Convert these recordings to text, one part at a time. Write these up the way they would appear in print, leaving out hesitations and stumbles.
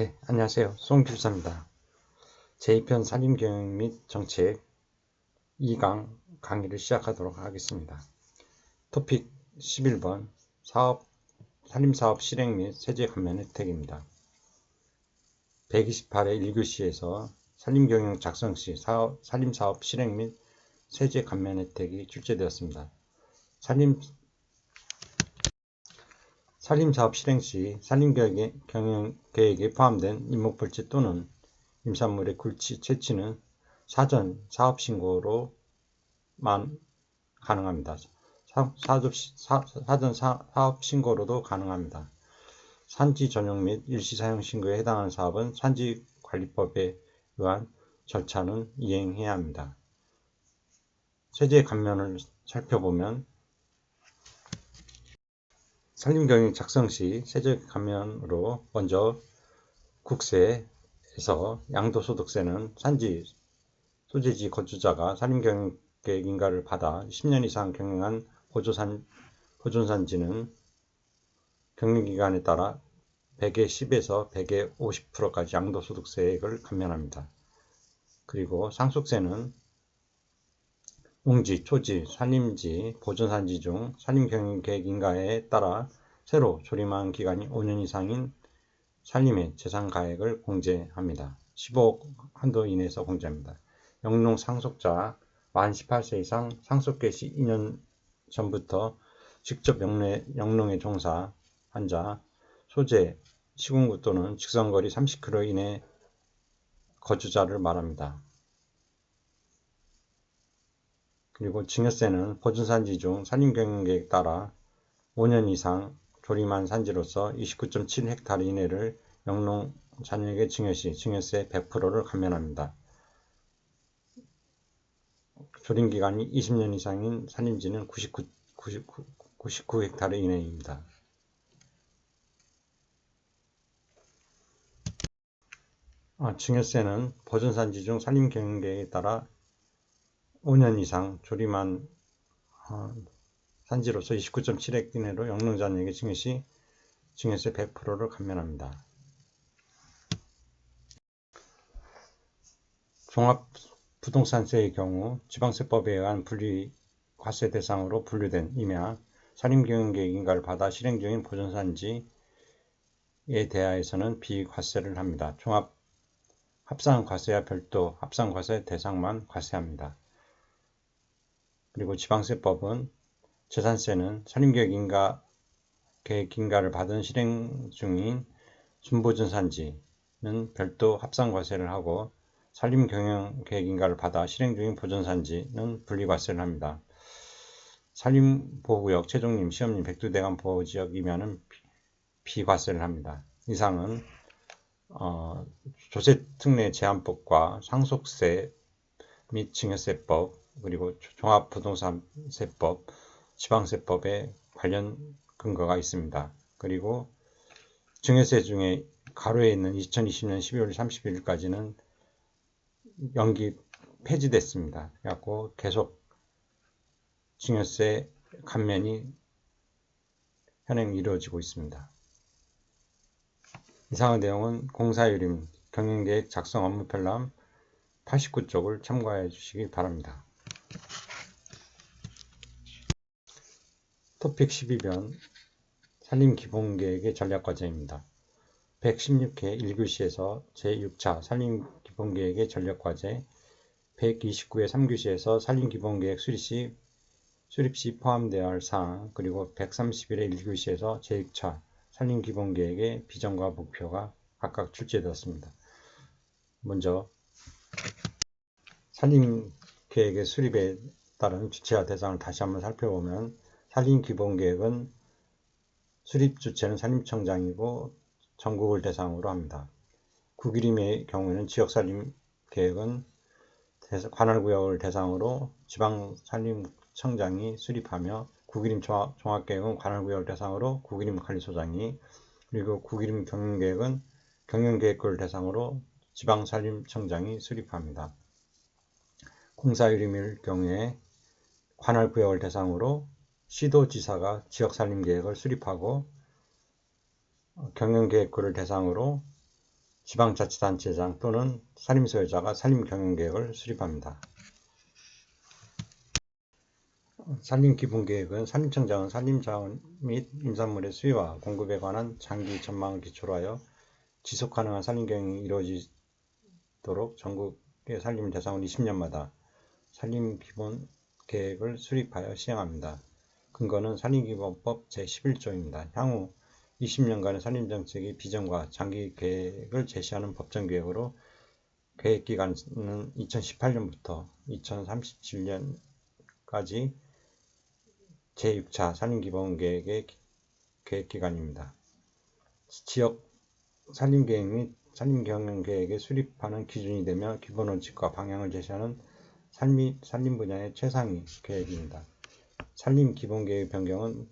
네, 안녕하세요. 송길사입니다. 제2편 산림경영 및 정책 2강 강의를 시작하도록 하겠습니다. 토픽 11번 산림사업 실행 및 세제 감면 혜택입니다. 128회 1교시에서 산림경영 작성 시 산림사업 실행 및 세제 감면 혜택이 출제되었습니다. 산림사업 실행 시 산림경영계획에 포함된 임목불지 또는 임산물의 굴치, 채취는 사전 사업신고로만 가능합니다. 사전 사업신고로도 가능합니다. 산지 전용 및 일시사용 신고에 해당하는 사업은 산지관리법에 의한 절차는 이행해야 합니다. 세제 감면을 살펴보면 산림경영 작성 시 세제 감면으로 먼저 국세에서 양도소득세는 산지 소재지 거주자가 산림경영계획 인가를 받아 10년 이상 경영한 보존산지는 경영기간에 따라 100의 10에서 100의 50%까지 양도소득세액을 감면합니다. 그리고 상속세는 농지, 토지, 산림지, 보존산지 중 산림경영계획 인가에 따라 새로 조림한 기간이 5년 이상인 산림의 재산가액을 공제합니다. 15억 한도 이내에서 공제합니다. 영농 상속자 만 18세 이상 상속 개시 2년 전부터 직접 영농에 종사한 자, 소재, 시군구 또는 직선거리 30km 이내 거주자를 말합니다. 그리고 증여세는 보존산지 중 산림경영계획에 따라 5년 이상 조림한 산지로서 29.7헥타르 이내를 영농 자녀에게 증여 시 증여세 100%를 감면합니다. 조림기간이 20년 이상인 산림지는 99헥타르 이내입니다. 증여세는 보존산지 중 산림경영계획에 따라 5년 이상 조림한 산지로서 29.7헥 이내로 영농자녀에게 증여 시 증여세 100%를 감면합니다. 종합부동산세의 경우 지방세법에 의한 분리과세 대상으로 분류된 임야, 산림경영계획 인가를 받아 실행 중인 보존산지에 대하여서는 비과세를 합니다. 합산과세와 별도 합산과세 대상만 과세합니다. 그리고 지방세법은 재산세는 산림계획 인가를 받은 실행 중인 준보존산지는 별도 합산과세를 하고 산림경영계획 인가를 받아 실행 중인 보존산지는 분리과세를 합니다. 산림보호구역, 최종림, 시험림, 백두대간 보호지역이면 비과세를 합니다. 이상은 조세특례제한법과 상속세 및 증여세법, 그리고 종합부동산세법, 지방세법에 관련 근거가 있습니다. 그리고 증여세 중에 가로에 있는 2020년 12월 31일까지는 연기 폐지됐습니다. 그래서 계속 증여세 감면이 현행 이루어지고 있습니다. 이상의 내용은 공사유림 경영계획 작성 업무 편람 89쪽을 참고해 주시기 바랍니다. 토픽 12번 산림기본계획의 전략과제입니다. 116회 1교시에서 제6차 산림기본계획의 전략과제, 129회 3교시에서 산림기본계획 수립 시 포함되어야 할 사항, 그리고 131회 1교시에서 제6차 산림기본계획의 비전과 목표가 각각 출제되었습니다. 먼저 산림계획의 수립에 따른 주체와 대상을 다시 한번 살펴보면 산림기본계획은 수립 주체는 산림청장이고 전국을 대상으로 합니다. 구기림의 경우에는 지역산림계획은 관할구역을 대상으로 지방산림청장이 수립하며 구기림 종합계획은 관할구역을 대상으로 구기림관리소장이, 그리고 구기림 경영계획은 경영계획구를 대상으로 지방산림청장이 수립합니다. 공사유림일 경우에 관할구역을 대상으로 시도지사가 지역산림계획을 수립하고 경영계획구를 대상으로 지방자치단체장 또는 산림소유자가 산림경영계획을 수립합니다. 산림기본계획은 산림청장은 산림자원 및 임산물의 수요와 공급에 관한 장기 전망을 기초로 하여 지속가능한 산림경영이 이루어지도록 전국의 산림을 대상으로 20년마다 산림기본계획을 수립하여 시행합니다. 근거는 산림기본법 제11조입니다. 향후 20년간의 산림정책의 비전과 장기계획을 제시하는 법정계획으로 계획기간은 2018년부터 2037년까지 제6차 산림기본계획의 계획기간입니다. 지역 산림계획 및 산림경영계획에 수립하는 기준이 되며 기본원칙과 방향을 제시하는 산림 분야의 최상위 계획입니다. 산림기본계획 변경은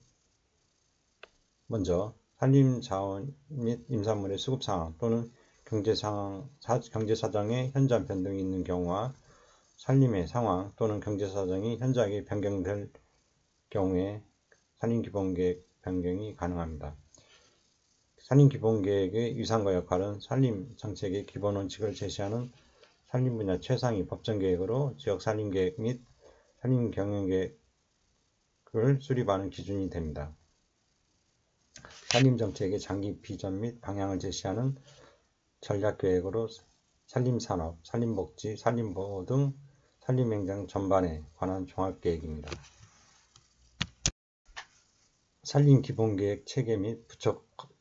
먼저 산림자원 및 임산물의 수급상황 또는 경제사정의 현저한 변동이 있는 경우와 산림의 상황 또는 경제사정이 현저하게 변경될 경우에 산림기본계획 변경이 가능합니다. 산림기본계획의 위상과 역할은 산림정책의 기본원칙을 제시하는 산림분야 최상위 법정계획으로 지역산림계획 및 산림경영계획을 수립하는 기준이 됩니다. 산림정책의 장기 비전 및 방향을 제시하는 전략계획으로 산림산업, 산림복지, 산림보호 등 산림행정 전반에 관한 종합계획입니다. 산림기본계획 체계 및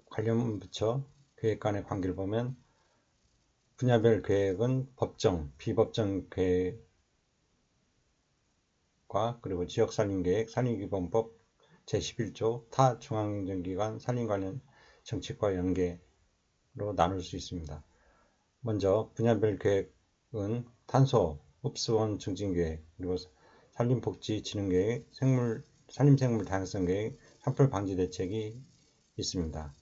관련 부처 계획 간의 관계를 보면 분야별 계획은 법정, 비법정 계획과 그리고 지역산림계획, 산림기본법 제11조, 타 중앙행정기관 산림 관련 정책과 연계로 나눌 수 있습니다. 먼저 분야별 계획은 탄소 흡수원 증진계획, 그리고 산림복지진흥계획, 산림생물 다양성 계획, 산불 방지 대책이 있습니다.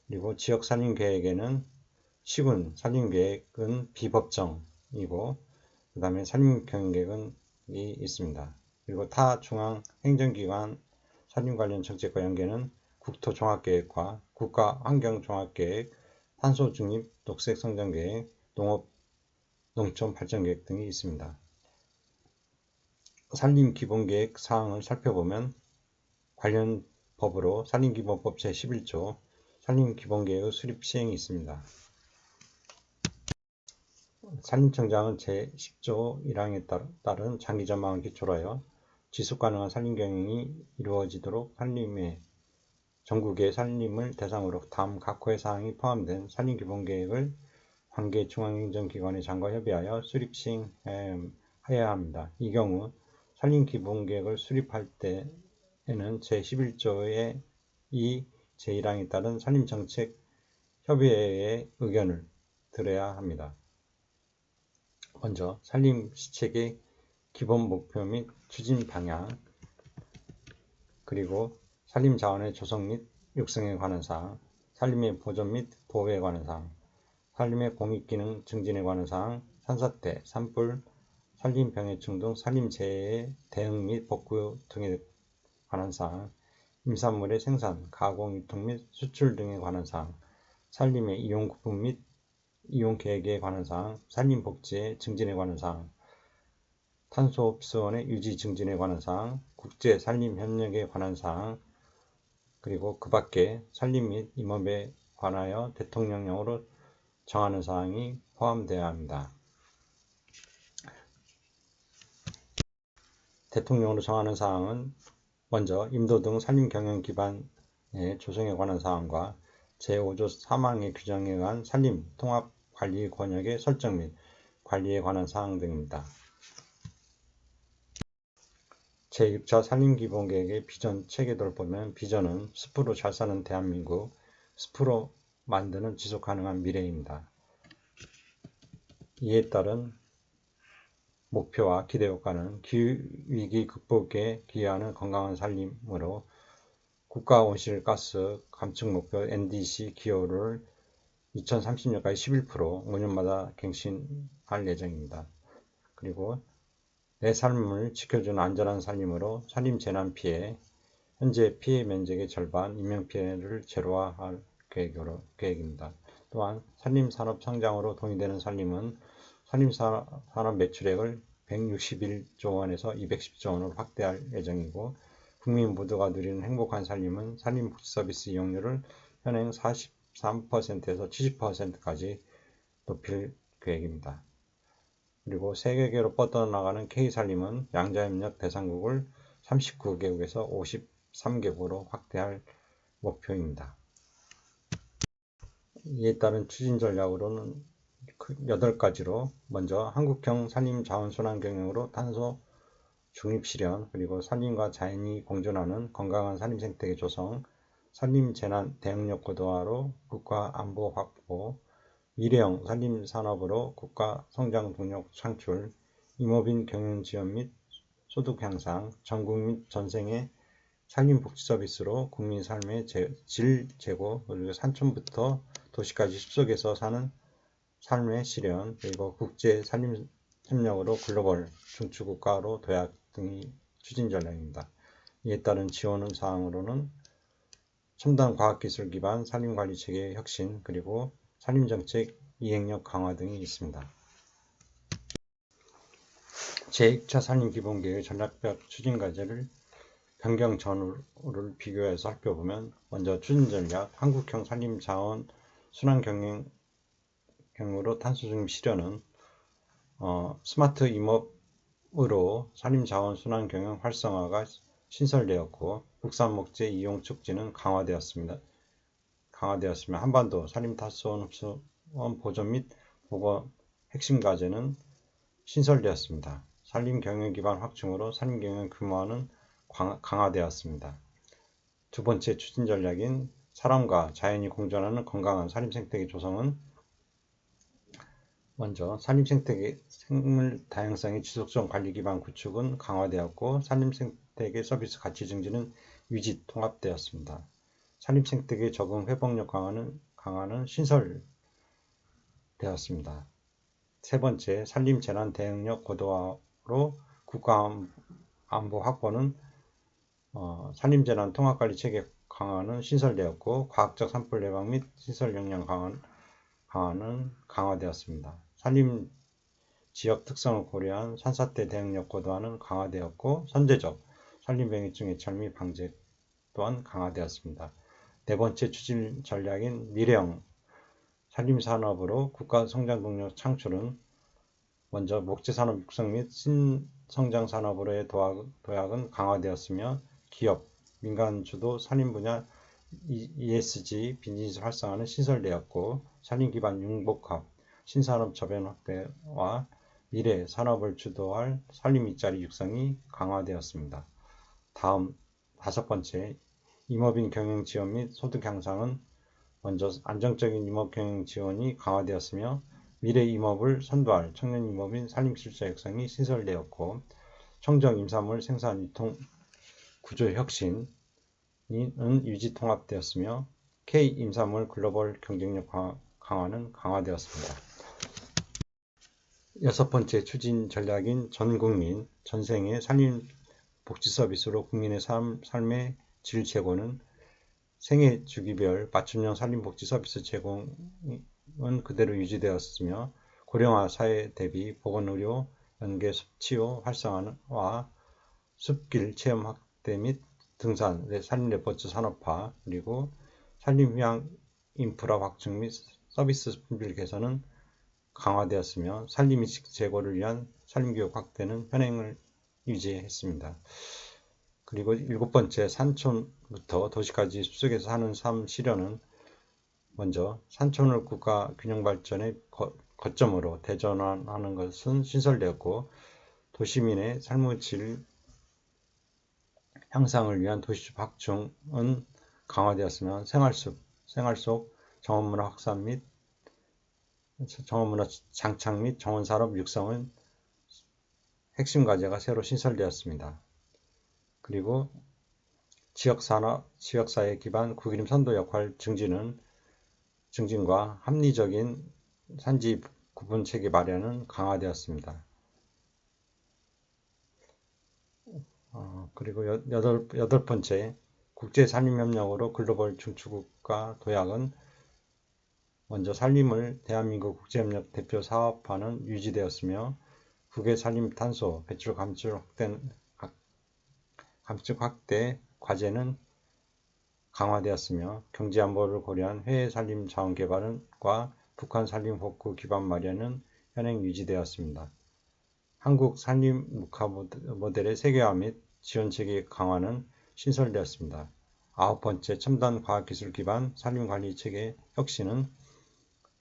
그리고 지역산림계획에는 시군 산림계획은 비법정이고 그 다음에 산림경영계획이 있습니다. 그리고 타 중앙행정기관 산림 관련 정책과 연계는 국토종합계획과 국가환경종합계획, 탄소중립 녹색성장계획, 농촌발전계획 등이 있습니다. 산림기본계획 사항을 살펴보면 관련 법으로 산림기본법 제11조 산림기본계획의 수립 시행이 있습니다. 산림청장은 제10조 1항에 따른 장기전망을 기초로 하여 지속가능한 산림경영이 이루어지도록 전국의 산림을 대상으로 다음 각호의 사항이 포함된 산림기본계획을 관계 중앙행정기관의 장과 협의하여 수립 시행하여야 합니다. 이 경우 산림기본계획을 수립할 때에는 제11조의 제1항에 따른 산림정책 협의회의 의견을 들어야 합니다. 먼저 산림시책의 기본 목표 및 추진 방향, 그리고 산림자원의 조성 및 육성에 관한 사항, 산림의 보존 및 보호에 관한 사항, 산림의 공익기능 증진에 관한 사항, 산사태, 산불, 산림병해충 등 산림재해의 대응 및 복구 등에 관한 사항, 임산물의 생산, 가공, 유통 및 수출 등에 관한 사항, 산림의 이용구분 및 이용계획에 관한 사항, 산림복지의 증진에 관한 사항, 탄소흡수원의 유지 증진에 관한 사항, 국제산림협력에 관한 사항, 그리고 그 밖에 산림 및 임업에 관하여 대통령령으로 정하는 사항이 포함되어야 합니다. 대통령으로 정하는 사항은 먼저 임도 등 산림경영 기반의 조성에 관한 사항과 제5조 3항의 규정에 의한 산림 통합관리 권역의 설정 및 관리에 관한 사항 등입니다. 제6차 산림기본계획의 비전 체계도를 보면 비전은 숲으로 잘 사는 대한민국, 숲으로 만드는 지속가능한 미래입니다. 이에 따른 목표와 기대효과는 기후위기 극복에 기여하는 건강한 산림으로 국가온실가스 감축 목표 NDC 기여를 2030년까지 11%, 5년마다 갱신할 예정입니다. 그리고 내 삶을 지켜주는 안전한 산림으로 산림 재난 피해, 현재 피해 면적의 절반, 인명피해를 제로화할 계획입니다. 또한 산림산업 성장으로 동의되는 산림은 산림산업 매출액을 161조 원에서 210조 원으로 확대할 예정이고, 국민 모두가 누리는 행복한 산림은 산림복지 서비스 이용률을 현행 43%에서 70%까지 높일 계획입니다. 그리고 세계계로 뻗어나가는 K산림은 양자협력 대상국을 39개국에서 53개국으로 확대할 목표입니다. 이에 따른 추진 전략으로는 8가지로, 먼저 한국형 산림자원순환 경영으로 탄소 중립 실현, 그리고 산림과 자연이 공존하는 건강한 산림 생태계 조성, 산림 재난 대응력 고도화로 국가 안보 확보, 미래형 산림 산업으로 국가 성장 동력 창출, 임업인 경영 지원 및 소득 향상, 전국 및 전생의 산림 복지 서비스로 국민 삶의 질 제고, 그리고 산촌부터 도시까지 숲속에서 사는 삶의 실현, 그리고 국제 산림 협력으로 글로벌 중추국가로 도약 등이 추진 전략입니다. 이에 따른 지원 사항으로는 첨단 과학기술 기반 산림관리 체계 혁신, 그리고 산림정책 이행력 강화 등이 있습니다. 제1차 산림기본계획의 전략적 추진과제를 변경 전후를 비교해서 살펴보면, 먼저 추진전략, 한국형 산림자원 순환경영으로 탄소중립 실현은 스마트 임업으로 산림자원 순환경영 활성화가 신설되었고, 국산목재 이용 촉진은 강화되었으며, 한반도 산림탄소 흡수원 보존 및 보건 핵심 과제는 신설되었습니다. 산림경영 기반 확충으로 산림경영 규모화는 강화되었습니다. 두 번째 추진 전략인 사람과 자연이 공존하는 건강한 산림 생태계 조성은, 먼저 산림 생태계 생물 다양성의 지속적 관리 기반 구축은 강화되었고, 산림 생태계 서비스 가치 증진은 유지 통합되었습니다. 산림 생태계 적응 회복력 강화는 신설되었습니다. 세 번째, 산림 재난 대응력 고도화로 국가 안보 확보는 산림재난 통합관리 체계 강화는 신설되었고, 과학적 산불 예방 및 시설 역량 강화는 강화되었습니다. 산림 지역 특성을 고려한 산사태 대응력 고도화는 강화되었고, 선제적 산림병해충 예찰 및 방제 또한 강화되었습니다. 네 번째 추진 전략인 미래형 산림산업으로 국가 성장 동력 창출은, 먼저 목재산업 육성 및 신성장산업으로의 도약은 강화되었으며, 기업, 민간 주도 산림 분야 ESG 비즈니스 활성화는 신설되었고, 산림 기반 융복합, 신산업 저변 확대와 미래 산업을 주도할 산림 일자리 육성이 강화되었습니다. 다음 다섯 번째, 임업인 경영 지원 및 소득 향상은, 먼저 안정적인 임업 경영 지원이 강화되었으며, 미래 임업을 선도할 청년 임업인 산림 실자 육성이 신설되었고, 청정 임산물 생산 유통 구조 혁신은 유지 통합되었으며, K 임산물 글로벌 경쟁력 강화는 강화되었습니다. 여섯 번째 추진 전략인 전국민 전생의 산림 복지 서비스로 국민의 삶의 질 제고는, 생애 주기별 맞춤형 산림복지 서비스 제공은 그대로 유지되었으며, 고령화 사회 대비 보건의료, 연계 숲치유 활성화와 숲길 체험 확대 및 등산, 산림 레포츠 산업화, 그리고 산림 휴양 인프라 확충 및 서비스 품질 개선은 강화되었으며, 산림인식 제고를 위한 산림교육 확대는 현행을 유지했습니다. 그리고 일곱 번째, 산촌부터 도시까지 숲속에서 사는 삶 실현은, 먼저 산촌을 국가 균형발전의 거점으로 대전환하는 것은 신설되었고, 도시민의 삶의 질 향상을 위한 도시숲 확충은 강화되었으며, 생활 속 정원문화 확산 및 정원문화 장착 및 정원산업 육성은 핵심 과제가 새로 신설되었습니다. 그리고 지역산업, 지역사회 기반 구기림 선도 역할 증진과 합리적인 산지 구분 체계 마련은 강화되었습니다. 그리고 여덟 번째, 국제산림협력으로 글로벌 중추국가 도약은, 먼저 산림을 대한민국 국제협력 대표 사업화는 유지되었으며 국외 산림 탄소 배출 감축 확대 과제는 강화되었으며 경제안보를 고려한 해외 산림 자원 개발과 북한 산림 복구 기반 마련은 현행 유지되었습니다. 한국 산림 묵화 모델의 세계화 및 지원체계 강화는 신설되었습니다. 9번째, 첨단 과학기술 기반 산림관리체계 혁신은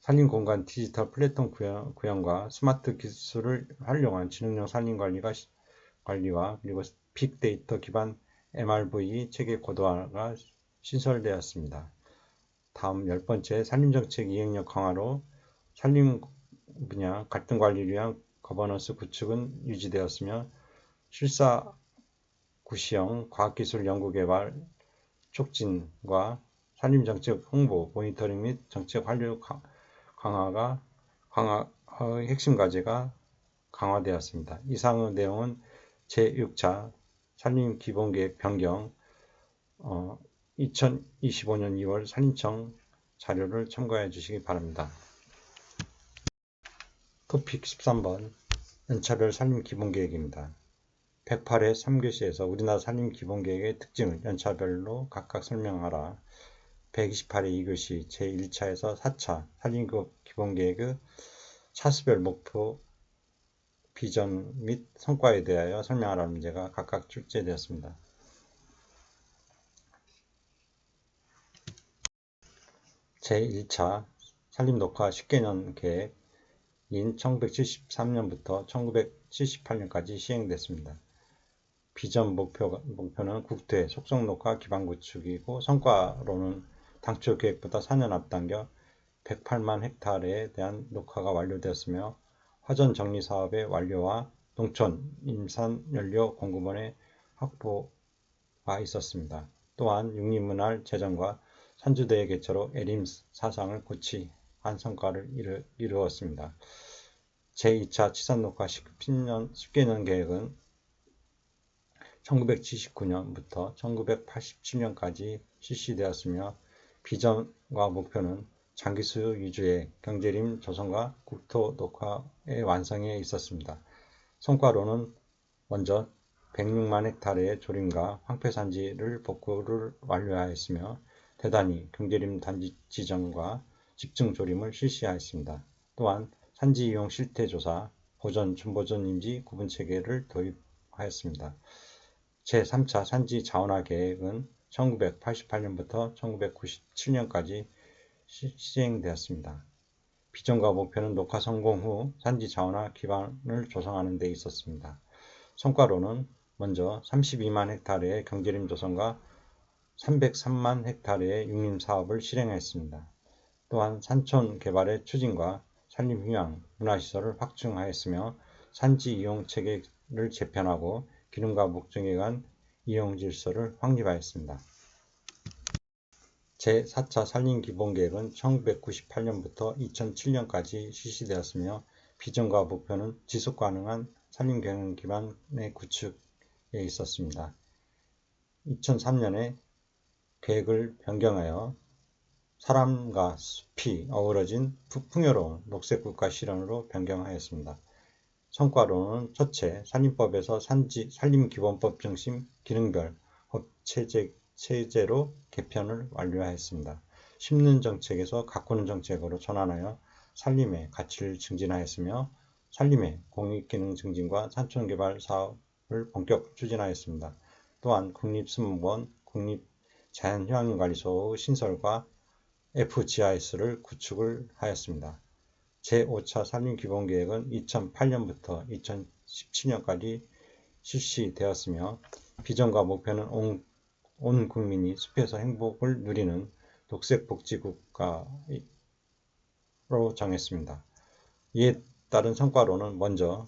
산림공간 디지털 플랫폼 구현과 스마트 기술을 활용한 지능형 산림관리와 그리고 빅데이터 기반 MRV 체계 고도화가 신설되었습니다. 다음 10번째, 산림정책 이행력 강화로 산림 분야 갈등 관리를 위한 거버넌스 구축은 유지되었으며 실사구시형 과학기술 연구개발 촉진과 산림정책 홍보, 모니터링 및 정책 활용 강화의 핵심 과제가 강화되었습니다. 이상의 내용은 제6차 산림기본계획 변경 2025년 2월 산림청 자료를 참고해 주시기 바랍니다. 토픽 13번 연차별 산림기본계획입니다. 108회 3교시에서 우리나라 산림기본계획의 특징을 연차별로 각각 설명하라. 128회 2교시 제1차에서 4차 산림기본계획의 차수별 목표, 비전 및 성과에 대하여 설명하라는 문제가 각각 출제되었습니다. 제1차 산림녹화 10개년 계획인 1973년부터 1978년까지 시행됐습니다. 비전 목표는 국토의 속성녹화 기반 구축이고 성과로는 당초 계획보다 4년 앞당겨 108만 헥타르에 대한 녹화가 완료되었으며 화전 정리 사업의 완료와 농촌 임산 연료 공급원의 확보가 있었습니다. 또한 육림문활 제정과 산주대의 개최로 에림 사상을 고취한 성과를 이루었습니다. 제2차 치산녹화 10개년 계획은 1979년부터 1987년까지 실시되었으며 비전과 목표는 장기수요 위주의 경제림 조성과 국토 녹화의 완성에 있었습니다. 성과로는 먼저 106만 헥타르의 조림과 황폐산지를 복구를 완료하였으며 대단히 경제림 단지 지정과 집중 조림을 실시하였습니다. 또한 산지 이용 실태 조사, 보전, 준보전 임지 구분 체계를 도입하였습니다. 제3차 산지 자원화 계획은 1988년부터 1997년까지 시행되었습니다. 비전과 목표는 녹화 성공 후 산지 자원화 기반을 조성하는 데 있었습니다. 성과로는 먼저 32만 헥타르의 경제림 조성과 303만 헥타르의 육림 사업을 실행했습니다. 또한 산촌 개발의 추진과 산림 휴양, 문화시설을 확충하였으며 산지 이용 체계를 재편하고 기능과 목적에 관한 이용 질서를 확립하였습니다. 제4차 산림기본계획은 1998년부터 2007년까지 실시되었으며 비전과 목표는 지속가능한 산림경영 기반의 구축에 있었습니다. 2003년에 계획을 변경하여 사람과 숲이 어우러진 풍요로운 녹색국가 실현으로 변경하였습니다. 성과로는 첫째, 산림법에서 산림기본법 중심 기능별 법체제로 개편을 완료하였습니다. 심는 정책에서 가꾸는 정책으로 전환하여 산림의 가치를 증진하였으며 산림의 공익기능 증진과 산촌개발 사업을 본격 추진하였습니다. 또한 국립수목원, 국립자연휴양림관리소의 신설과 FGIS를 구축을 하였습니다. 제5차 산림기본계획은 2008년부터 2017년까지 실시되었으며 비전과 목표는 온 국민이 숲에서 행복을 누리는 녹색복지국가로 정했습니다. 이에 따른 성과로는 먼저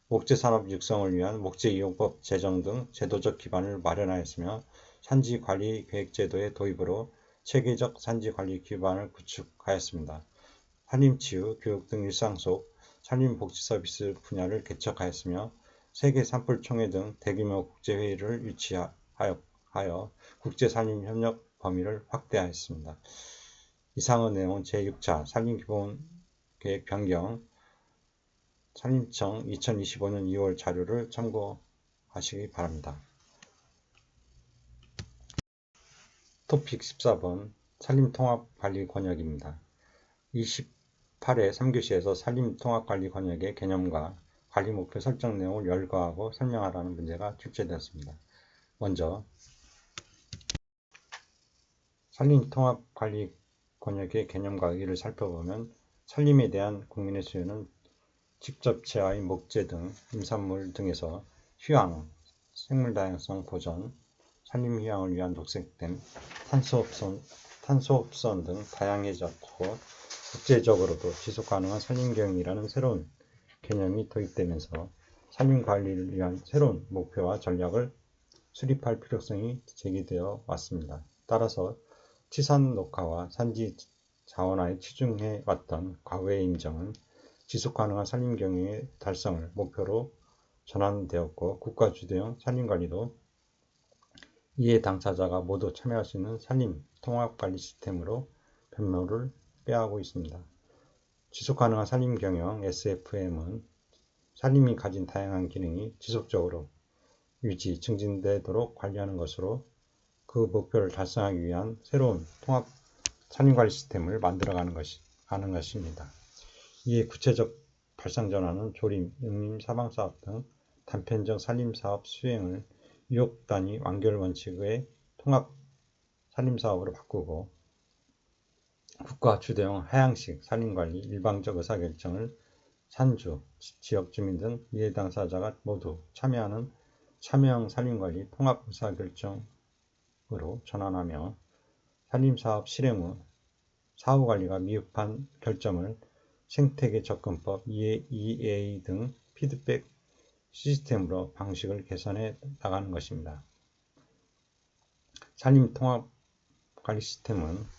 목재산업 육성을 위한 목재이용법 제정 등 제도적 기반을 마련하였으며 산지관리계획제도의 도입으로 체계적 산지관리 기반을 구축하였습니다. 산림치유, 교육 등 일상 속 산림복지서비스 분야를 개척하였으며 세계 산불총회 등 대규모 국제회의를 유치하여 국제산림협력 범위를 확대하였습니다. 이상의 내용은 제6차 산림기본계획 변경 산림청 2025년 2월 자료를 참고하시기 바랍니다. 토픽 14번 산림통합관리 권역입니다. 28회 3교시에서 산림통합관리 권역의 개념과 관리 목표 설정 내용을 열거하고 설명하라는 문제가 출제되었습니다. 먼저 산림통합관리 권역의 개념과 의의를 살펴보면 산림에 대한 국민의 수요는 직접 재화의 목재 등 임산물 등에서 휴양, 생물다양성 보전, 산림 휴양을 위한 녹색댐, 탄소흡선 등 다양해졌고 국제적으로도 지속가능한 산림경영이라는 새로운 개념이 도입되면서 산림관리를 위한 새로운 목표와 전략을 수립할 필요성이 제기되어 왔습니다. 따라서 치산 녹화와 산지 자원화에 치중해 왔던 과거의 인정은 지속가능한 산림경영의 달성을 목표로 전환되었고 국가 주도형 산림관리도 이해 당사자가 모두 참여할 수 있는 산림 통합관리 시스템으로 변모를 빼하고 있습니다. 지속가능한 산림경영 SFM은 산림이 가진 다양한 기능이 지속적으로 유지, 증진되도록 관리하는 것으로 그 목표를 달성하기 위한 새로운 통합 산림관리 시스템을 만들어가는 것입니다. 이에 구체적 발상 전환은 조림, 영림, 사방사업 등 단편적 산림사업 수행을 유역단위 완결 원칙의 통합 산림사업으로 바꾸고 국가 주도형 하향식 산림관리 일방적 의사결정을 산주, 지역주민 등 이해 당사자가 모두 참여하는 참여형 산림관리 통합 의사결정으로 전환하며 산림사업 실행 후 사후관리가 미흡한 결점을 생태계 접근법, EA 등 피드백 시스템으로 방식을 개선해 나가는 것입니다. 산림통합관리 시스템은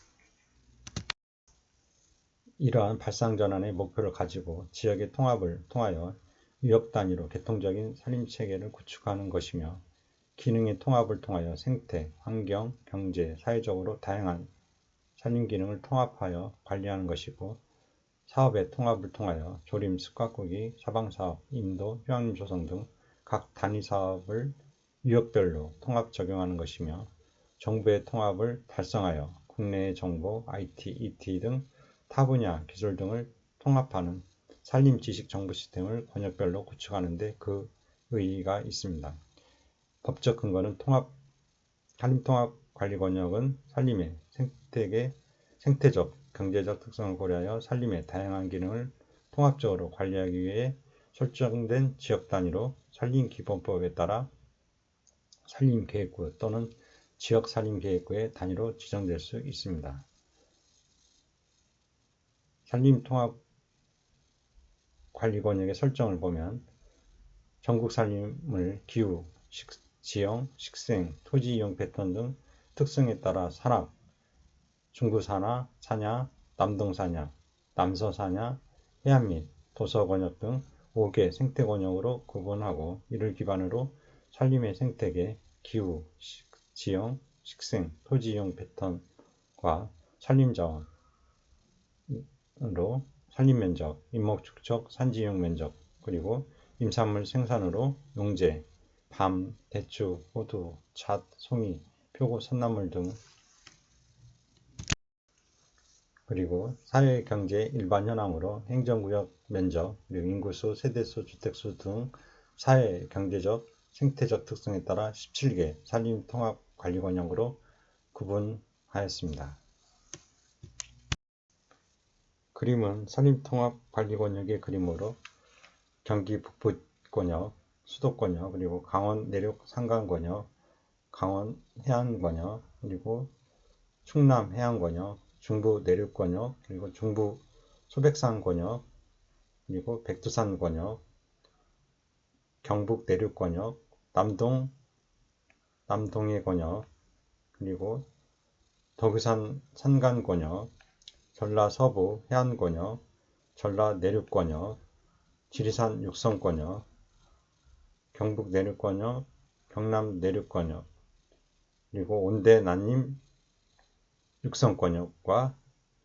이러한 발상전환의 목표를 가지고 지역의 통합을 통하여 유역 단위로 개통적인 산림체계를 구축하는 것이며 기능의 통합을 통하여 생태, 환경, 경제, 사회적으로 다양한 산림기능을 통합하여 관리하는 것이고 사업의 통합을 통하여 조림, 습각구기, 사방사업, 인도, 휴양림 조성 등 각 단위사업을 유역별로 통합 적용하는 것이며 정부의 통합을 달성하여 국내의 정보, IT, ET 등 타 분야 기술 등을 통합하는 산림지식정보 시스템을 권역별로 구축하는 데 그 의의가 있습니다. 법적 근거는 산림통합관리권역은 산림의 생태적, 경제적 특성을 고려하여 산림의 다양한 기능을 통합적으로 관리하기 위해 설정된 지역 단위로 산림기본법에 따라 산림계획구 또는 지역산림계획구의 단위로 지정될 수 있습니다. 산림통합관리권역의 설정을 보면 전국 산림을 기후, 지형, 식생, 토지 이용 패턴 등 특성에 따라 산악, 중부산하, 산야, 남동산야, 남서산야, 해안 및 도서권역 등 5개 생태권역으로 구분하고 이를 기반으로 산림의 생태계, 기후, 지형, 식생, 토지 이용 패턴과 산림자원, 으로 산림면적, 임목축적, 산지이용 면적, 그리고 임산물 생산으로 용재, 밤, 대추, 호두, 잣, 송이, 표고, 산나물 등 그리고 사회경제 일반 현황으로 행정구역 면적, 그리고 인구수, 세대수, 주택수 등 사회경제적, 생태적 특성에 따라 17개 산림통합관리권역으로 구분하였습니다. 그림은 산림통합관리권역의 그림으로 경기 북부권역, 수도권역, 그리고 강원 내륙 산간권역, 강원 해안권역, 그리고 충남 해안권역, 중부 내륙권역, 그리고 중부 소백산권역, 그리고 백두산권역, 경북 내륙권역, 남동해 권역, 그리고 덕유산 산간권역, 전라 서부 해안권역, 전라 내륙권역, 지리산 육성권역, 경북 내륙권역, 경남 내륙권역, 그리고 온대 난림 육성권역과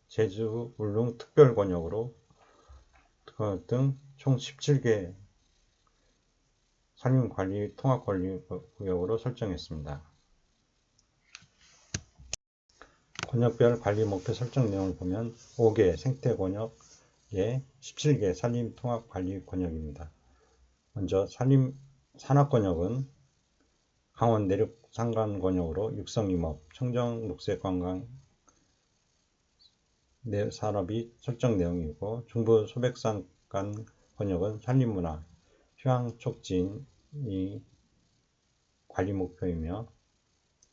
제주, 울릉 특별권역으로 등 총 17개 산림관리 통합관리구역으로 설정했습니다. 권역별 관리 목표 설정 내용을 보면 5개 생태권역에 17개 산림통합관리권역입니다. 먼저 산악권역은 강원 내륙 산간권역으로 육성임업, 청정 녹색관광 산업이 설정 내용이고, 중부 소백산간 권역은 산림문화, 휴양 촉진이 관리 목표이며,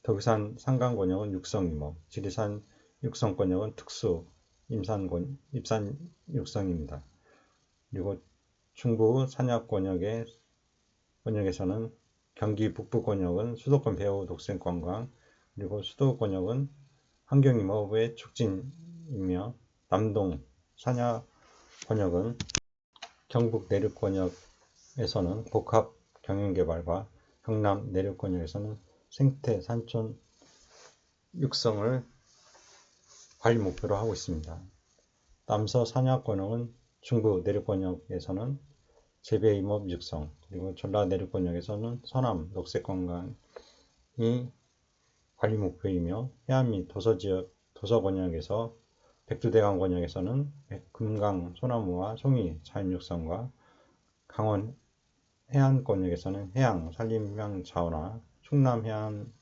덕산 산간권역은 육성임업, 지리산 육성권역은 특수 입산 육성입니다. 그리고 중부 산약권역에서는 경기 북부권역은 수도권 배후 녹색관광, 그리고 수도권역은 환경임업의 촉진이며, 남동 산야권역은 경북 내륙권역에서는 복합 경영개발과 경남 내륙권역에서는 생태 산촌 육성을 관리 목표로 하고 있습니다. 남서 산야권역은 중부 내륙권역에서는 재배임업 육성, 그리고 전라 내륙권역에서는 서남 녹색관광이 관리 목표이며, 해안 및 도서권역에서 백두대간 권역에서는 금강 소나무와 송이 자연육성과, 강원 해안권역에서는 해양 산림휴양 자원화, 충남 해안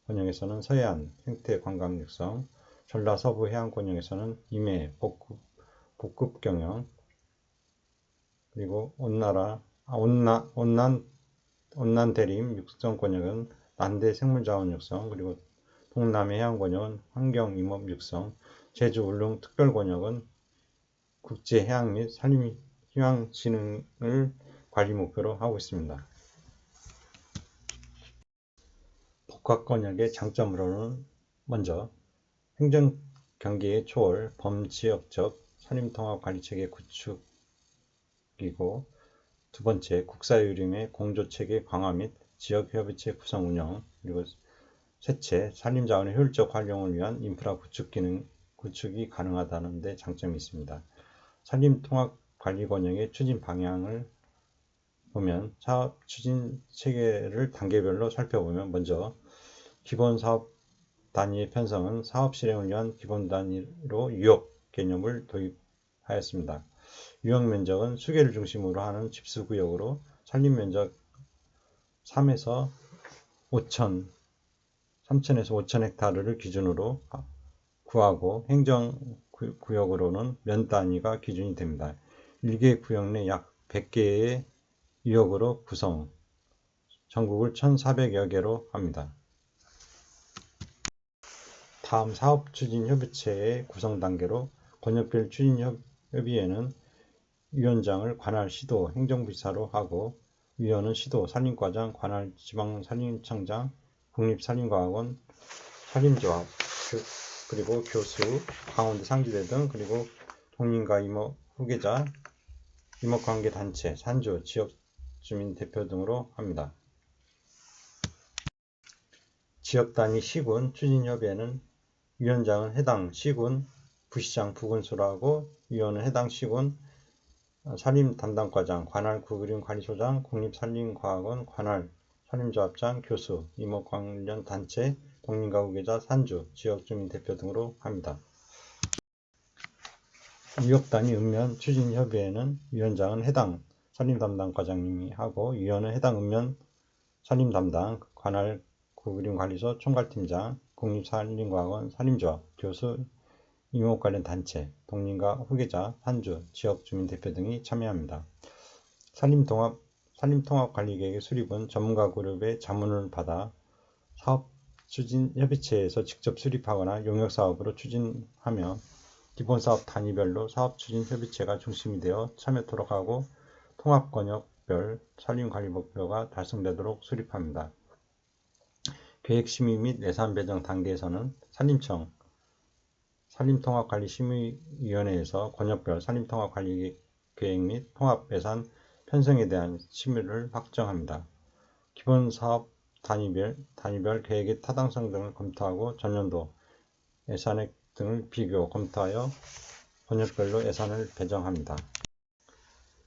권역에서는 서해안 생태관광 육성, 전라 서부 해안권역에서는 임해 복급 경영, 그리고 온난 대림 육성권역은 난대 생물자원 육성, 그리고 동남해 해안권역은 환경임업 육성, 제주 울릉 특별권역은 국제해양 및 산림휴양 진흥을 관리 목표로 하고 있습니다. 복합권역의 장점으로는 먼저 행정경계의 초월, 범지역적 산림통합관리체계 구축이고, 두 번째 국사유림의 공조체계 강화 및 지역협의체 구성 운영, 그리고 셋째 산림자원의 효율적 활용을 위한 인프라 구축이 가능하다는 데 장점이 있습니다. 산림통합관리권역의 추진 방향을 보면 사업 추진 체계를 단계별로 살펴보면, 먼저 기본 사업 단위의 편성은 사업 실행을 위한 기본 단위로 유역 개념을 도입하였습니다. 유역 면적은 수계를 중심으로 하는 집수구역으로 산림 면적 3에서 5천 헥타르를 기준으로 구하고, 행정구역으로는 면 단위가 기준이 됩니다. 1개 구역 내 약 100개의 유역으로 구성, 전국을 1,400여 개로 합니다. 다음 사업추진협의체의 구성 단계로, 권역별 추진협의회는 위원장을 관할 시도 행정부지사로 하고, 위원은 시도 산림과장, 관할 지방산림청장, 국립산림과학원 산림조합, 그리고 교수, 강원도 상지대 등, 그리고 동림과 후계자, 임업관계단체, 산주, 지역주민 대표 등으로 합니다. 지역단위 시군 추진협의회는 위원장은 해당 시군 부시장 부군수로 하고, 위원은 해당 시군 산림담당과장, 관할 구그림관리소장, 국립산림과학원 관할 산림조합장, 교수, 임업관련 단체, 동림과 후계자, 산주, 지역주민 대표 등으로 합니다. 유역단위 읍면 추진협의회는 위원장은 해당 산림담당과장님이 하고, 위원은 해당 읍면 산림담당, 관할 구그림관리소 총괄팀장, 국립산림과학원 산림조합, 교수, 임업 관련 단체, 동림과 후계자, 산주, 지역주민 대표 등이 참여합니다. 산림통합관리계획의 수립은 전문가 그룹의 자문을 받아 사업추진협의체에서 직접 수립하거나 용역사업으로 추진하며, 기본사업 단위별로 사업추진협의체가 중심이 되어 참여토록 하고, 통합권역별 산림관리 목표가 달성되도록 수립합니다. 계획심의 및 예산 배정 단계에서는 산림청, 산림통합관리심의위원회에서 권역별 산림통합관리계획 및 통합예산 편성에 대한 심의를 확정합니다. 기본사업 단위별 계획의 타당성 등을 검토하고 전년도 예산의 등을 비교, 검토하여 번역별로 예산을 배정합니다.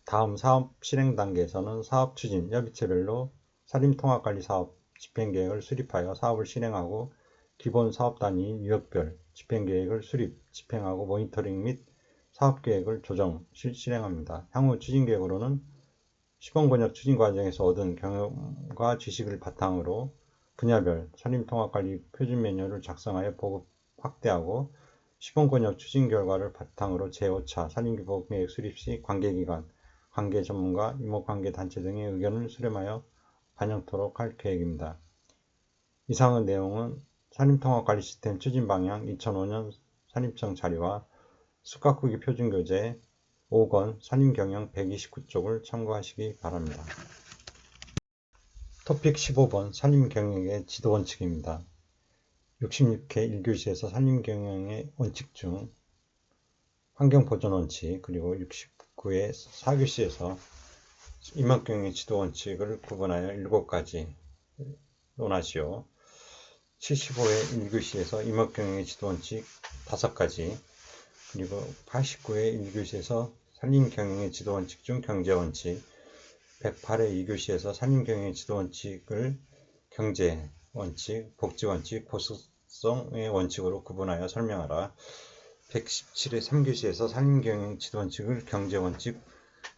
다음 사업 실행 단계에서는 사업 추진, 협의체별로 산림통합관리사업 집행계획을 수립하여 사업을 실행하고 기본 사업단위 유역별 집행계획을 수립, 집행하고 모니터링 및 사업계획을 조정, 실행합니다. 향후 추진계획으로는 시범번역 추진 과정에서 얻은 경험과 지식을 바탕으로 분야별 산림통합관리 표준 매뉴얼을 작성하여 보급 확대하고 시범번역 추진 결과를 바탕으로 제5차 산림규범계획 수립 시 관계기관, 관계전문가, 이목관계단체 등의 의견을 수렴하여 반영토록 할 계획입니다. 이상의 내용은 산림통합관리 시스템 추진 방향 2005년 산림청 자료와 숲가꾸기 표준교재 5권 산림경영 129쪽을 참고하시기 바랍니다. 토픽 15번 산림경영의 지도원칙입니다. 66회 1교시에서 산림경영의 원칙 중 환경보존원칙, 그리고 69회 4교시에서 임업경영의 지도원칙을 구분하여 7가지 논하시오. 75회 1교시에서 임업경영의 지도원칙 5가지, 그리고 89회 1교시에서 산림경영의 지도원칙 중 경제원칙, 108회 2교시에서 산림경영의 지도원칙을 경제원칙, 복지원칙, 보수성의 원칙으로 구분하여 설명하라. 117회 3교시에서 산림경영 지도원칙을 경제원칙,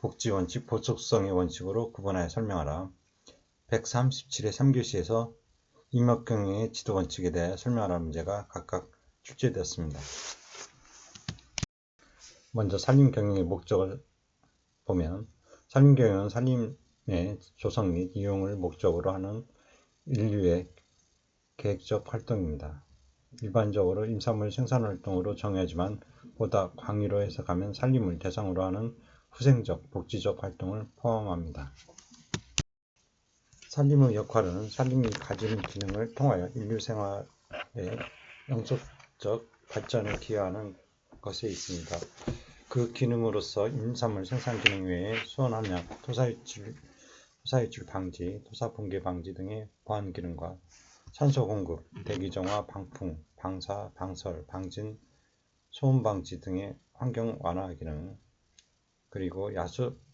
복지원칙, 보수성의 원칙으로 구분하여 설명하라. 137회 3교시에서 임업경영의 지도원칙에 대해 설명하라는 문제가 각각 출제되었습니다. 먼저 산림경영의 목적을 보면 산림경영은 산림의 조성 및 이용을 목적으로 하는 인류의 계획적 활동입니다. 일반적으로 임산물 생산활동으로 정의하지만 보다 광의로 해석하면 산림을 대상으로 하는 후생적, 복지적 활동을 포함합니다. 산림의 역할은 산림이 가지는 기능을 통하여 인류 생활의 영속적 발전에 기여하는 것에 있습니다. 그 기능으로서 임산물 생산 기능 외에 수온함량, 토사유출 방지, 토사 붕괴 방지 등의 보안 기능과 산소 공급, 대기 정화, 방풍, 방사, 방설, 방진, 소음 방지 등의 환경 완화 기능, 그리고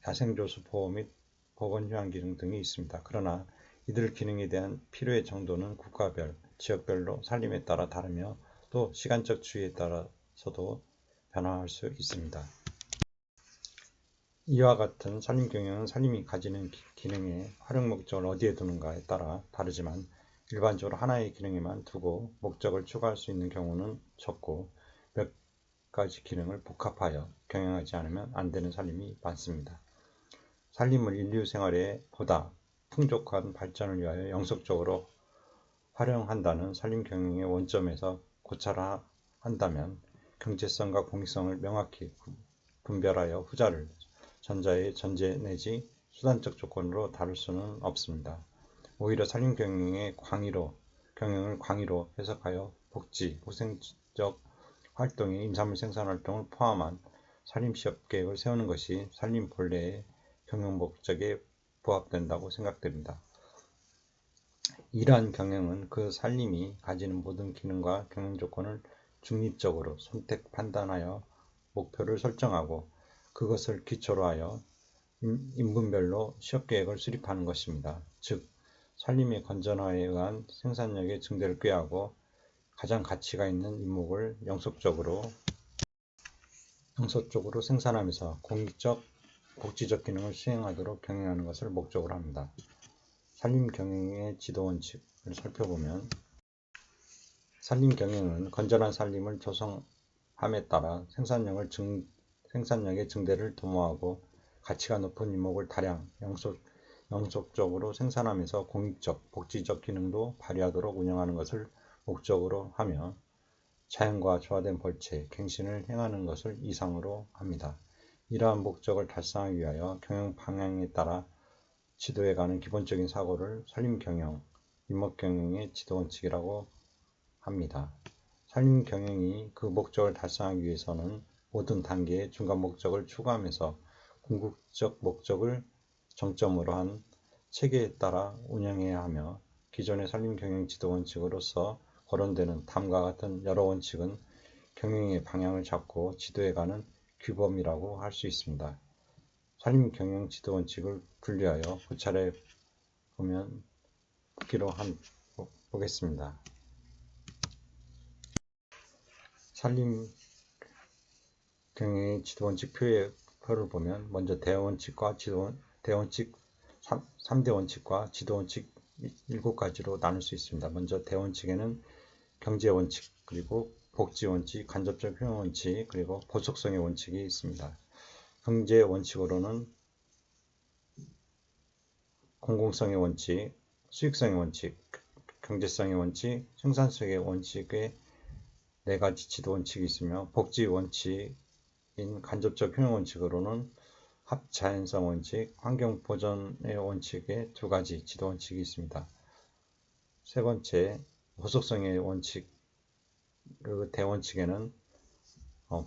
야생조수 보호 및 보건 휴양 기능 등이 있습니다. 그러나 이들 기능에 대한 필요의 정도는 국가별, 지역별로 산림에 따라 다르며 또 시간적 추이에 따라서도 변화할 수 있습니다. 이와 같은 산림경영은 산림이 가지는 기능의 활용 목적을 어디에 두는가에 따라 다르지만 일반적으로 하나의 기능에만 두고 목적을 추가할 수 있는 경우는 적고 몇 가지 기능을 복합하여 경영하지 않으면 안 되는 산림이 많습니다. 산림을 인류 생활에 보다 풍족한 발전을 위하여 영속적으로 활용한다는 산림경영의 원점에서 고찰한다면 경제성과 공익성을 명확히 분별하여 후자를 전자의 전제 내지 수단적 조건으로 다룰 수는 없습니다. 오히려 산림경영을 광의로 해석하여 복지, 후생적 활동의 임산물 생산 활동을 포함한 산림시업 계획을 세우는 것이 산림 본래의 경영 목적에 부합된다고 생각됩니다. 이러한 경영은 그 산림이 가지는 모든 기능과 경영 조건을 중립적으로 선택 판단하여 목표를 설정하고 그것을 기초로 하여 인분별로 시업계획을 수립하는 것입니다. 즉, 산림의 건전화에 의한 생산력의 증대를 꾀하고 가장 가치가 있는 임목을 영속적으로 생산하면서 공익적, 복지적 기능을 수행하도록 경영하는 것을 목적으로 합니다. 산림경영의 지도원칙을 살펴보면 산림경영은 건전한 산림을 조성함에 따라 생산력의 증대를 도모하고 가치가 높은 임목을 다량 영속적으로 생산하면서 공익적, 복지적 기능도 발휘하도록 운영하는 것을 목적으로 하며 자연과 조화된 벌채, 갱신을 행하는 것을 이상으로 합니다. 이러한 목적을 달성하기 위하여 경영 방향에 따라 지도해가는 기본적인 사고를 산림경영, 임목경영의 지도원칙이라고 합니다. 산림경영이 그 목적을 달성하기 위해서는 모든 단계의 중간 목적을 추구하면서 궁극적 목적을 정점으로 한 체계에 따라 운영해야 하며 기존의 산림경영 지도원칙으로서 거론되는 다음과 같은 여러 원칙은 경영의 방향을 잡고 지도해가는 규범이라고 할 수 있습니다. 산림 경영 지도 원칙을 분류하여 고찰해 보기로 보겠습니다. 산림 경영의 지도 원칙 표를 보면 먼저 대원칙과 대원칙 3대 원칙과 지도 원칙 7가지로 나눌 수 있습니다. 먼저 대원칙에는 경제 원칙, 그리고 복지 원칙, 간접적 효용 원칙, 그리고 보속성의 원칙이 있습니다. 경제 원칙으로는 공공성의 원칙, 수익성의 원칙, 경제성의 원칙, 생산성의 원칙의 4가지 지도 원칙이 있으며, 복지 원칙인 간접적 효용 원칙으로는 합자연성 원칙, 환경 보전의 원칙의 2가지 지도 원칙이 있습니다. 세 번째, 보속성의 원칙, 그 대원칙에는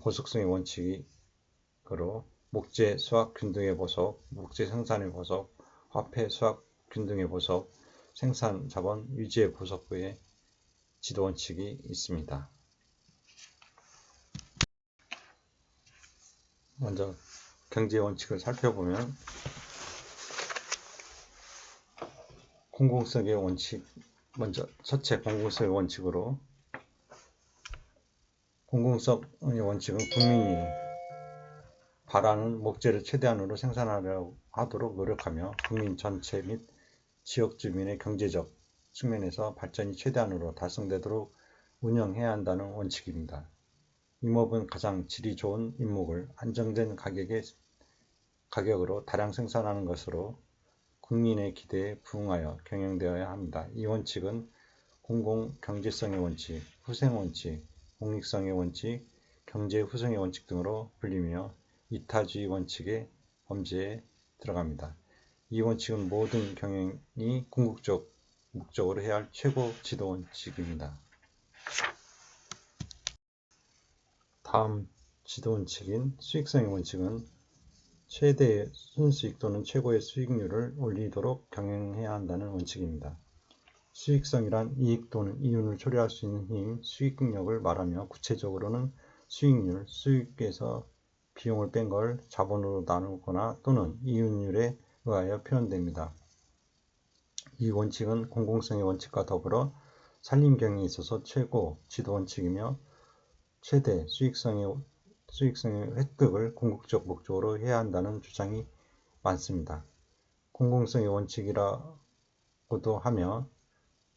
보속성의 원칙으로 목재 수확 균등의 보석, 목재 생산의 보석, 화폐 수확 균등의 보석, 생산 자본 유지의 보석의 지도 원칙이 있습니다. 먼저 경제 원칙을 살펴보면 공공성의 원칙, 먼저 첫째 공공성의 원칙으로, 공공성의 원칙은 국민이 바라는 목재를 최대한으로 생산하도록 노력하며 국민 전체 및 지역 주민의 경제적 측면에서 발전이 최대한으로 달성되도록 운영해야 한다는 원칙입니다. 임업은 가장 질이 좋은 임목을 안정된 가격으로 다량 생산하는 것으로 국민의 기대에 부응하여 경영되어야 합니다. 이 원칙은 공공경제성의 원칙, 후생원칙, 공익성의 원칙, 경제후생의 원칙 등으로 불리며 이타주의 원칙의 범죄에 들어갑니다. 이 원칙은 모든 경영이 궁극적 목적으로 해야 할 최고 지도 원칙입니다. 다음 지도 원칙인 수익성의 원칙은 최대의 순수익 또는 최고의 수익률을 올리도록 경영해야 한다는 원칙입니다. 수익성이란 이익 또는 이윤을 초래할 수 있는 힘, 수익력을 말하며 구체적으로는 수익률, 수익에서 비용을 뺀 걸 자본으로 나누거나 또는 이윤율에 의하여 표현됩니다. 이 원칙은 공공성의 원칙과 더불어 산림경영에 있어서 최고 지도 원칙이며 최대 수익성의 획득을 궁극적 목적으로 해야 한다는 주장이 많습니다. 공공성의 원칙이라고도 하며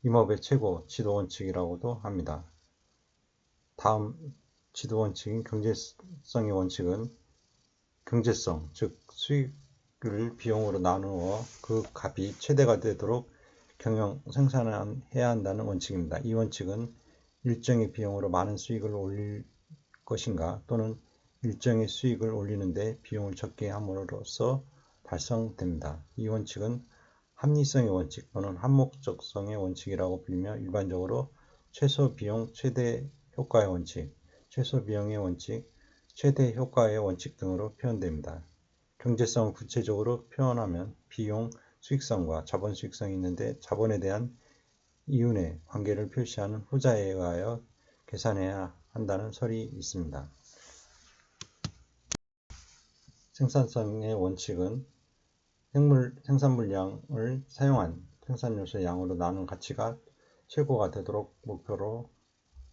임업의 최고 지도 원칙이라고도 합니다. 다음 지도 원칙인 경제성의 원칙은 경제성, 즉 수익을 비용으로 나누어 그 값이 최대가 되도록 생산해야 한다는 원칙입니다. 이 원칙은 일정의 비용으로 많은 수익을 올릴 것인가 또는 일정의 수익을 올리는데 비용을 적게 함으로써 달성됩니다. 이 원칙은 합리성의 원칙 또는 한목적성의 원칙이라고 불리며 일반적으로 최소 비용, 최대 효과의 원칙, 최소 비용의 원칙, 최대 효과의 원칙 등으로 표현됩니다. 경제성을 구체적으로 표현하면 비용, 수익성과 자본 수익성이 있는데 자본에 대한 이윤의 관계를 표시하는 후자에 의하여 계산해야 한다는 설이 있습니다. 생산성의 원칙은 생산 물량을 사용한 생산 요소의 양으로 나눈 가치가 최고가 되도록 목표로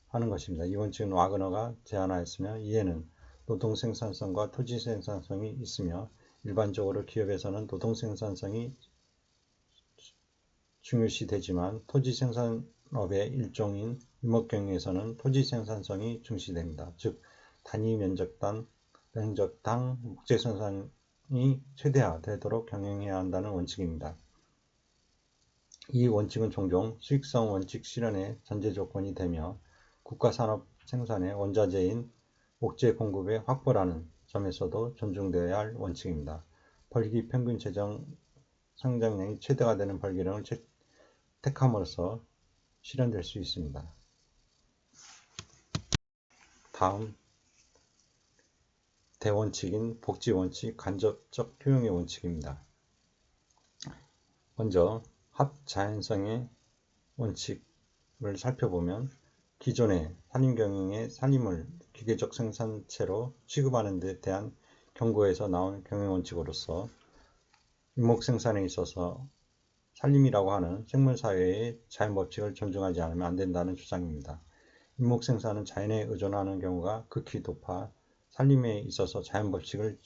하는 것입니다. 이 원칙은 와그너가 제안하였으며 이에는 노동 생산성과 토지 생산성이 있으며 일반적으로 기업에서는 노동 생산성이 중요시되지만 토지 생산업의 일종인 임업경영에서는 토지 생산성이 중시됩니다. 즉 단위 면적당 목재 생산이 최대화되도록 경영해야 한다는 원칙입니다. 이 원칙은 종종 수익성 원칙 실현의 전제 조건이 되며 국가산업 생산의 원자재인 목재 공급의 확보라는 점에서도 존중되어야 할 원칙입니다. 벌기 평균 재정 성장량이 최대가 되는 벌기량을 택함으로써 실현될 수 있습니다. 다음 대원칙인 복지원칙, 간접적 효용의 원칙입니다. 먼저 합자연성의 원칙을 살펴보면 기존의 산림경영의 산림을 기계적 생산체로 취급하는 데 대한 경고에서 나온 경영원칙으로서 임목생산에 있어서 산림이라고 하는 생물사회의 자연법칙을 존중하지 않으면 안 된다는 주장입니다. 임목생산은 자연에 의존하는 경우가 극히 높아 산림에 있어서 자연법칙을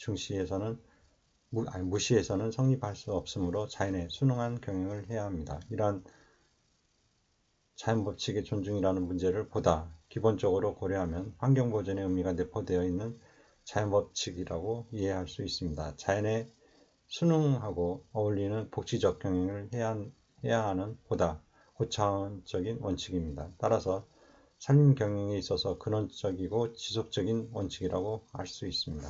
무시해서는 성립할 수 없으므로 자연에 순응한 경영을 해야 합니다. 이러한 자연법칙의 존중이라는 문제를 보다 기본적으로 고려하면 환경보존의 의미가 내포되어 있는 자연법칙이라고 이해할 수 있습니다. 자연에 순응하고 어울리는 복지적 경영을 해야 하는 보다 고차원적인 원칙입니다. 따라서 산림 경영에 있어서 근원적이고 지속적인 원칙이라고 할 수 있습니다.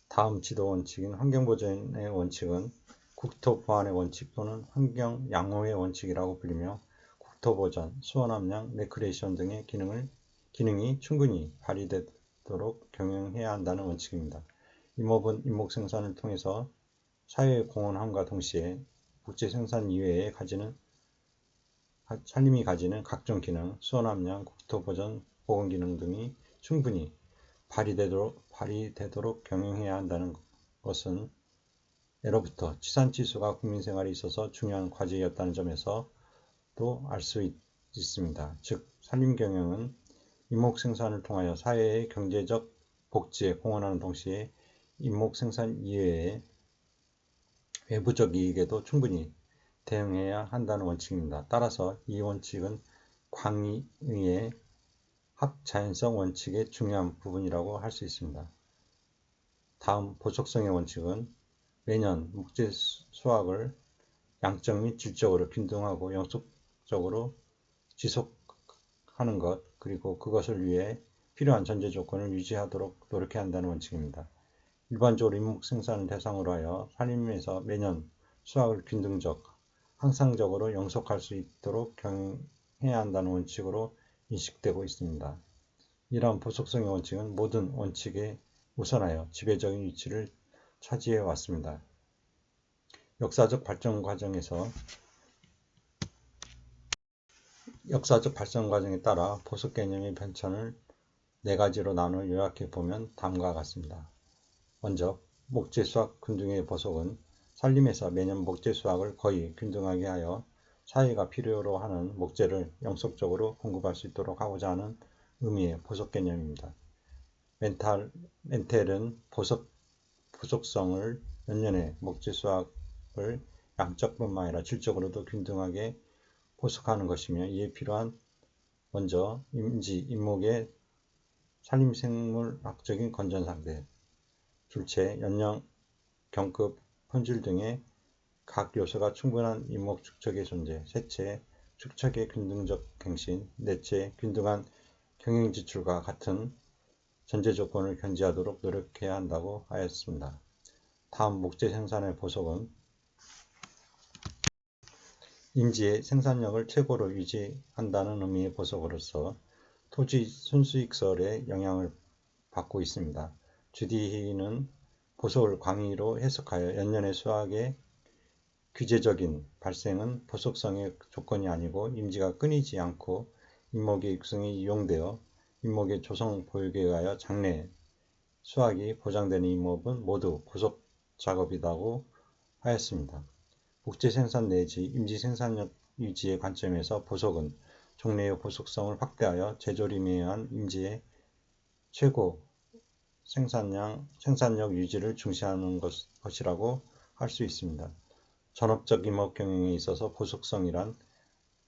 다음 지도 원칙인 환경보존의 원칙은 국토보안의 원칙 또는 환경양호의 원칙이라고 불리며 국토보전, 수원함량, 레크레이션 등의 기능이 충분히 발휘되도록 경영해야 한다는 원칙입니다. 임업은 임목생산을 통해서 사회에 공헌함과 동시에 국제생산 이외에 산림이 가지는 각종 기능, 수원함량, 국토보전, 보건기능 등이 충분히 발휘되도록 경영해야 한다는 것은 예로부터 치산치수가 국민생활에 있어서 중요한 과제였다는 점에서도 알 수 있습니다. 즉, 산림경영은 임목생산을 통하여 사회의 경제적 복지에 공헌하는 동시에 임목생산 이외의 외부적 이익에도 충분히 대응해야 한다는 원칙입니다. 따라서 이 원칙은 광의의 합자연성 원칙의 중요한 부분이라고 할 수 있습니다. 다음 보속성의 원칙은 매년 목재 수확을 양적 및 질적으로 균등하고 영속적으로 지속하는 것, 그리고 그것을 위해 필요한 전제 조건을 유지하도록 노력해야 한다는 원칙입니다. 일반적으로 임목생산을 대상으로 하여 산림에서 매년 수확을 균등적, 항상적으로 영속할 수 있도록 경영해야 한다는 원칙으로 인식되고 있습니다. 이러한 보속성의 원칙은 모든 원칙에 우선하여 지배적인 위치를 차지해 왔습니다. 역사적 발전 과정에 따라 보속 개념의 변천을 네 가지로 나누어 요약해 보면 다음과 같습니다. 먼저 목재 수확 균등의 보속은 산림에서 매년 목재 수확을 거의 균등하게 하여 사회가 필요로 하는 목재를 영속적으로 공급할 수 있도록 하고자 하는 의미의 보속 개념입니다. 멘텔은 보속성을 몇 년의 목재 수확을 양적뿐만 아니라 질적으로도 균등하게 보속하는 것이며, 이에 필요한 먼저 임목의 산림생물학적인 건전 상태, 둘째 연령, 경급, 품질 등의 각 요소가 충분한 임목 축척의 존재, 셋째 축척의 균등적 갱신, 넷째 균등한 경영 지출과 같은 전제 조건을 견지하도록 노력해야 한다고 하였습니다. 다음 목재 생산의 보속은 임지의 생산력을 최고로 유지한다는 의미의 보속으로서 토지 순수익설에 영향을 받고 있습니다. 주디히는 보속을 광의로 해석하여 연년의 수확의 규제적인 발생은 보속성의 조건이 아니고 임지가 끊이지 않고 임목의 육성에 이용되어 임목의 조성 보육에 의하여 장래 수확이 보장되는 임목은 모두 보속 작업이라고 하였습니다. 목재 생산 내지 임지 생산력 유지의 관점에서 보속은 종래의 보속성을 확대하여 재조림에 의한 임지의 최고 생산력 유지를 중시하는 것이라고 할 수 있습니다. 전업적 임업 경영에 있어서 보속성이란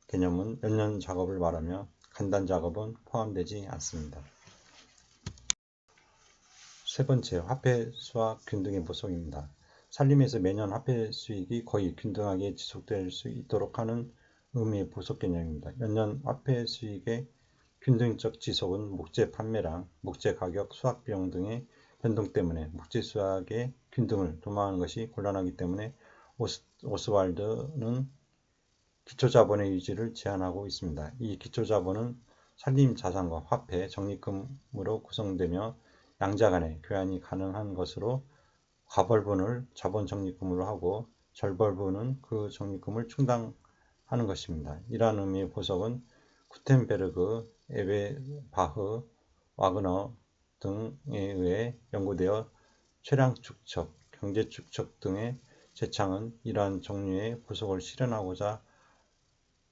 개념은 연년 작업을 말하며 간단 작업은 포함되지 않습니다. 세 번째, 화폐 수확 균등의 보속입니다. 산림에서 매년 화폐 수익이 거의 균등하게 지속될 수 있도록 하는 의미의 보속 개념입니다. 연년 화폐 수익의 균등적 지속은 목재 판매량, 목재 가격, 수확 비용 등의 변동 때문에 목재 수확의 균등을 도모하는 것이 곤란하기 때문에 오스왈드는 기초자본의 유지를 제안하고 있습니다. 이 기초자본은 산림 자산과 화폐, 적립금으로 구성되며 양자 간의 교환이 가능한 것으로 과벌분을 자본 적립금으로 하고 절벌분은 그 적립금을 충당하는 것입니다. 이러한 의미의 보석은 구텐베르그, 에베바흐, 와그너 등에 의해 연구되어 최량 축척, 경제 축척 등의 제창은 이러한 종류의 보석을 실현하고자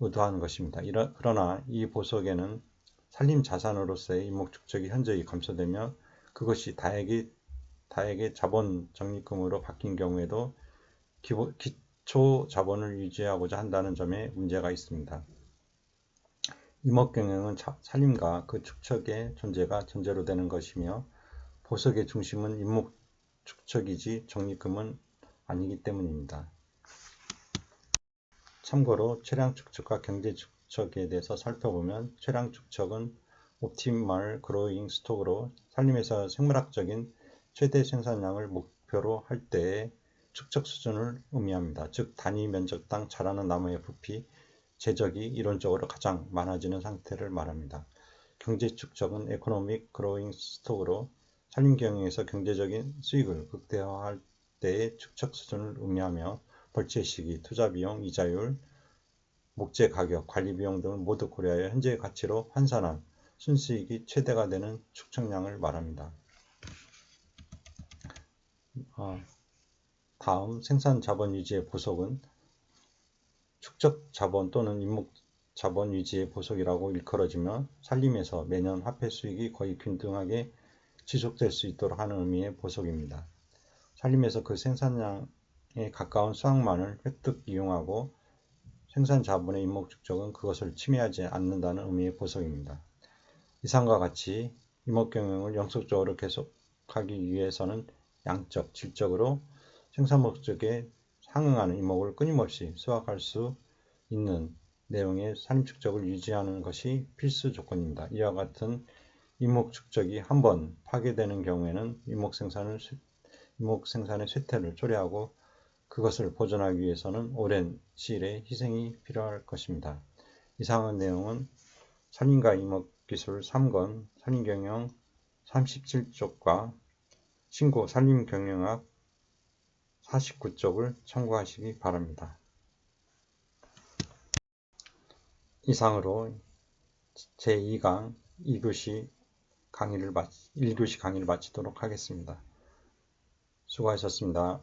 의도한 것입니다. 그러나 이 보석에는 산림 자산으로서의 임목 축척이 현저히 감소되며 그것이 다액의 자본 적립금으로 바뀐 경우에도 기초 자본을 유지하고자 한다는 점에 문제가 있습니다. 임목 경영은 산림과 그 축척의 존재가 전제로 되는 것이며 보석의 중심은 임목 축척이지 적립금은 아니기 때문입니다. 참고로 최량 축척과 경제 축척에 대해서 살펴보면 최량 축척은 옵티멀 그로잉 스톡으로 산림에서 생물학적인 최대 생산량을 목표로 할 때의 축척 수준을 의미합니다. 즉 단위 면적당 자라는 나무의 부피, 제적이 이론적으로 가장 많아지는 상태를 말합니다. 경제 축척은 에코노믹 그로잉 스톡으로 산림 경영에서 경제적인 수익을 극대화할 때의 축척 수준을 의미하며 벌채 시기, 투자 비용, 이자율, 목재 가격, 관리 비용 등을 모두 고려하여 현재의 가치로 환산한 순수익이 최대가 되는 축척량을 말합니다. 다음 생산 자본 유지의 보석은 축적 자본 또는 임목 자본 유지의 보석이라고 일컬어지며 산림에서 매년 화폐 수익이 거의 균등하게 지속될 수 있도록 하는 의미의 보석입니다. 산림에서 그 생산량에 가까운 수확만을 획득 이용하고 생산 자본의 임목 축적은 그것을 침해하지 않는다는 의미의 보석입니다. 이상과 같이 임목 경영을 영속적으로 계속하기 위해서는 양적, 질적으로 생산 목적에 상응하는 임목을 끊임없이 수확할 수 있는 내용의 산림 축적을 유지하는 것이 필수 조건입니다. 이와 같은 임목 축적이 한번 파괴되는 경우에는 임목 생산의 쇠퇴를 초래하고 그것을 보존하기 위해서는 오랜 시일의 희생이 필요할 것입니다. 이상한 내용은 산림과 임목기술 3권 산림경영 37쪽과 신고 산림경영학 49쪽을 참고하시기 바랍니다. 이상으로 제2강 1교시 강의를 마치도록 하겠습니다. 수고하셨습니다.